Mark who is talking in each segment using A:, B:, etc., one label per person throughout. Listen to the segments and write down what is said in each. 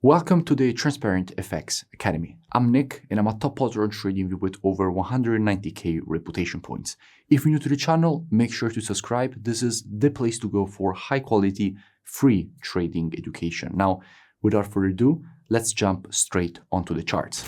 A: Welcome to the Transparent FX Academy. I'm Nick and I'm a top potter on TradingView with over 190k reputation points. If you're new to the channel, make sure to subscribe. This is the place to go for high quality, free trading education. Now, without further ado, let's jump straight onto the charts.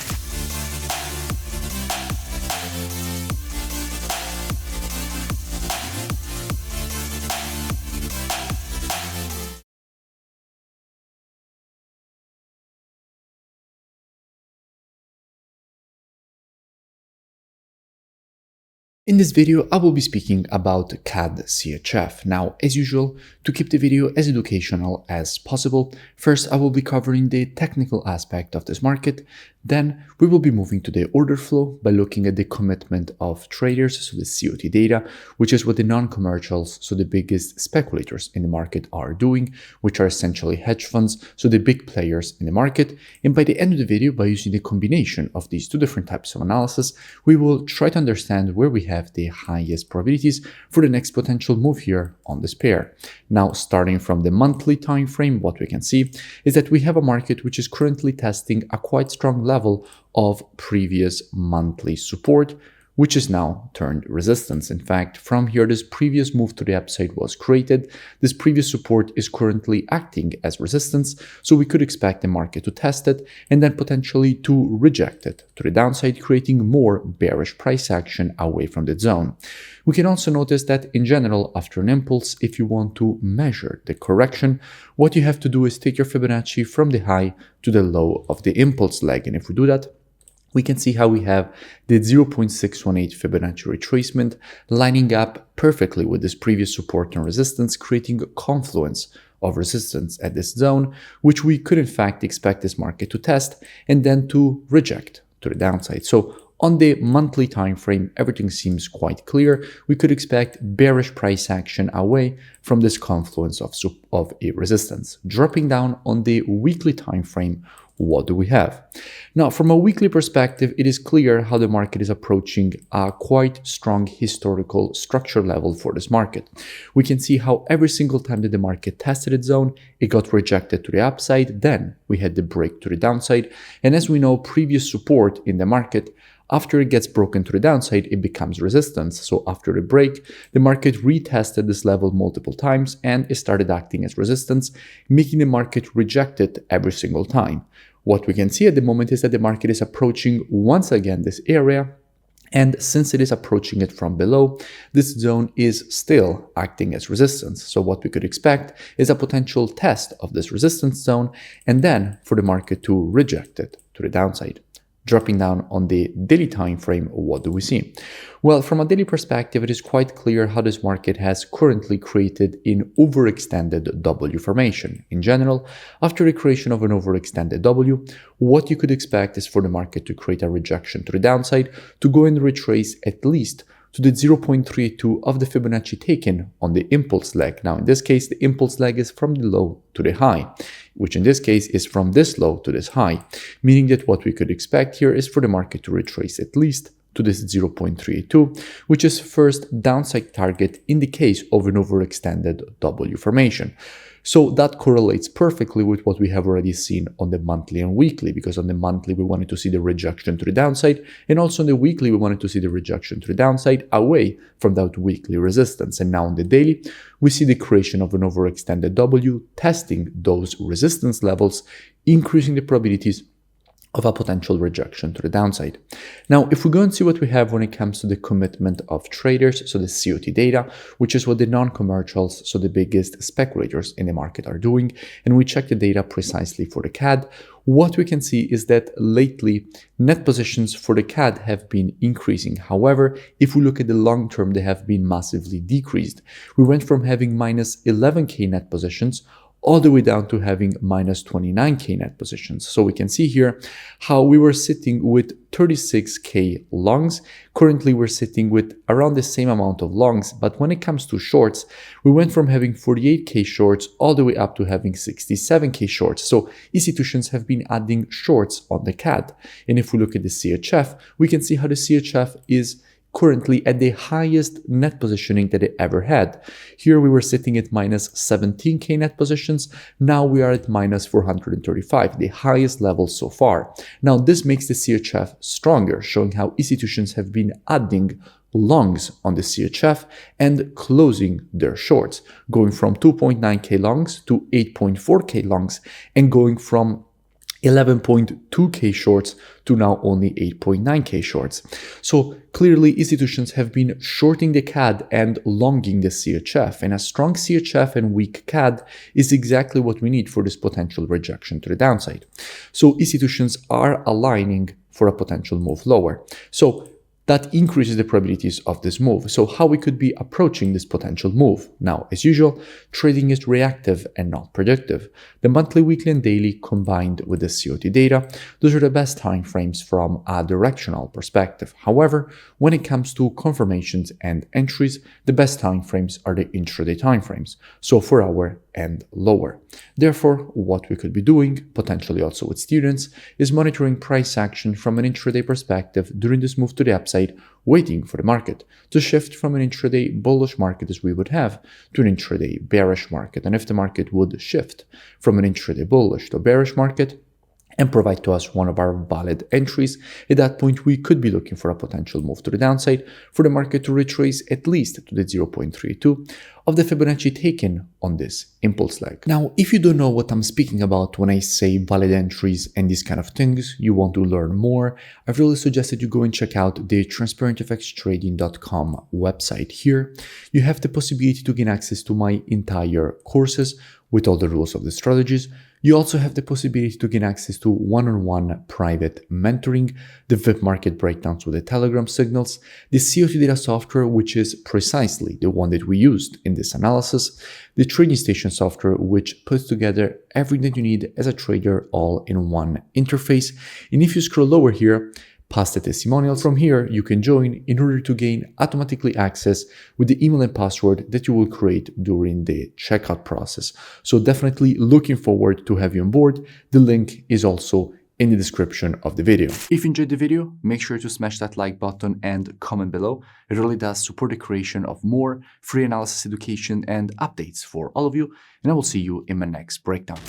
A: In this video, I will be speaking about CADCHF. Now, as usual, to keep the video as educational as possible, first I will be covering the technical aspect of this market. Then we will be moving to the order flow by looking at the commitment of traders, so the COT data, which is what the non-commercials, so the biggest speculators in the market are doing, which are essentially hedge funds, so the big players in the market. And by the end of the video, by using the combination of these two different types of analysis, we will try to understand where we have the highest probabilities for the next potential move here on this pair. Now, starting from the monthly time frame, what we can see is that we have a market which is currently testing a quite strong level of previous monthly support, which is now turned resistance. In fact, from here, this previous move to the upside was created. This previous support is currently acting as resistance, so we could expect the market to test it and then potentially to reject it to the downside, creating more bearish price action away from the zone. We can also notice that in general, after an impulse, if you want to measure the correction, what you have to do is take your Fibonacci from the high to the low of the impulse leg. And if we do that, we can see how we have the 0.618 Fibonacci retracement lining up perfectly with this previous support and resistance, creating a confluence of resistance at this zone, which we could in fact expect this market to test and then to reject to the downside. So on the monthly time frame, everything seems quite clear. We could expect bearish price action away from this confluence of a resistance. Dropping down on the weekly time frame, what do we have? Now, from a weekly perspective, it is clear how the market is approaching a quite strong historical structure level for this market. We can see how every single time that the market tested its zone, it got rejected to the upside. Then we had the break to the downside. And as we know, previous support in the market, after it gets broken to the downside, it becomes resistance. So after the break, the market retested this level multiple times and it started acting as resistance, making the market reject it every single time. What we can see at the moment is that the market is approaching once again this area. And since it is approaching it from below, this zone is still acting as resistance. So what we could expect is a potential test of this resistance zone and then for the market to reject it to the downside. Dropping down on the daily time frame, what do we see? Well, from a daily perspective, it is quite clear how this market has currently created an overextended W formation. In general, after the creation of an overextended W, what you could expect is for the market to create a rejection to the downside, to go and retrace at least to the 0.32 of the Fibonacci taken on the impulse leg. Now, in this case, the impulse leg is from the low to the high, which in this case is from this low to this high, meaning that what we could expect here is for the market to retrace at least to this 0.32, which is first downside target in the case of an overextended W formation. So that correlates perfectly with what we have already seen on the monthly and weekly, because on the monthly we wanted to see the rejection to the downside, and also on the weekly we wanted to see the rejection to the downside away from that weekly resistance. And now on the daily, we see the creation of an overextended W, testing those resistance levels, increasing the probabilities of a potential rejection to the downside. Now, if we go and see what we have when it comes to the commitment of traders, so the COT data, which is what the non-commercials, so the biggest speculators in the market are doing, and we check the data precisely for the CAD, what we can see is that lately net positions for the CAD have been increasing. However, if we look at the long term, they have been massively decreased. We went from having minus 11k net positions all the way down to having minus 29k net positions. So we can see here how we were sitting with 36k longs. Currently, we're sitting with around the same amount of longs, but when it comes to shorts, we went from having 48k shorts all the way up to having 67k shorts. So institutions have been adding shorts on the CAD. And if we look at the CHF, we can see how the CHF is currently at the highest net positioning that it ever had. Here we were sitting at minus 17k net positions. Now we are at minus 435, the highest level so far. Now this makes the CHF stronger, showing how institutions have been adding longs on the CHF and closing their shorts, going from 2.9k longs to 8.4k longs and going from 11.2k shorts to now only 8.9k shorts. So clearly institutions have been shorting the CAD and longing the CHF, and a strong CHF and weak CAD is exactly what we need for this potential rejection to the downside. So institutions are aligning for a potential move lower. So that increases the probabilities of this move. So how we could be approaching this potential move? Now, as usual, trading is reactive and not predictive. The monthly, weekly, and daily combined with the COT data, those are the best time frames from a directional perspective. However, when it comes to confirmations and entries, the best time frames are the intraday time frames, so 4 hour and lower. Therefore, what we could be doing, potentially also with students, is monitoring price action from an intraday perspective during this move to the upside, waiting for the market to shift from an intraday bullish market as we would have to an intraday bearish market. And if the market would shift from an intraday bullish to a bearish market and provide to us one of our valid entries, at that point we could be looking for a potential move to the downside for the market to retrace at least to the 0.32 of the Fibonacci taken on this impulse leg. Now, if you don't know what I'm speaking about when I say valid entries and these kind of things, you want to learn more, I really suggest that you go and check out the transparentfxtrading.com website. Here, you have the possibility to gain access to my entire courses with all the rules of the strategies. You also have the possibility to gain access to one-on-one private mentoring, the VIP market breakdowns with the Telegram signals, the COT data software, which is precisely the one that we used in this analysis, the trading station software, which puts together everything that you need as a trader all in one interface. And if you scroll lower here, past the testimonials, from here you can join in order to gain automatically access with the email and password that you will create during the checkout process. So definitely looking forward to have you on board. The link is also in the description of the video. If you enjoyed the video, make sure to smash that like button and comment below. It really does support the creation of more free analysis education and updates for all of you, and I will see you in my next breakdown.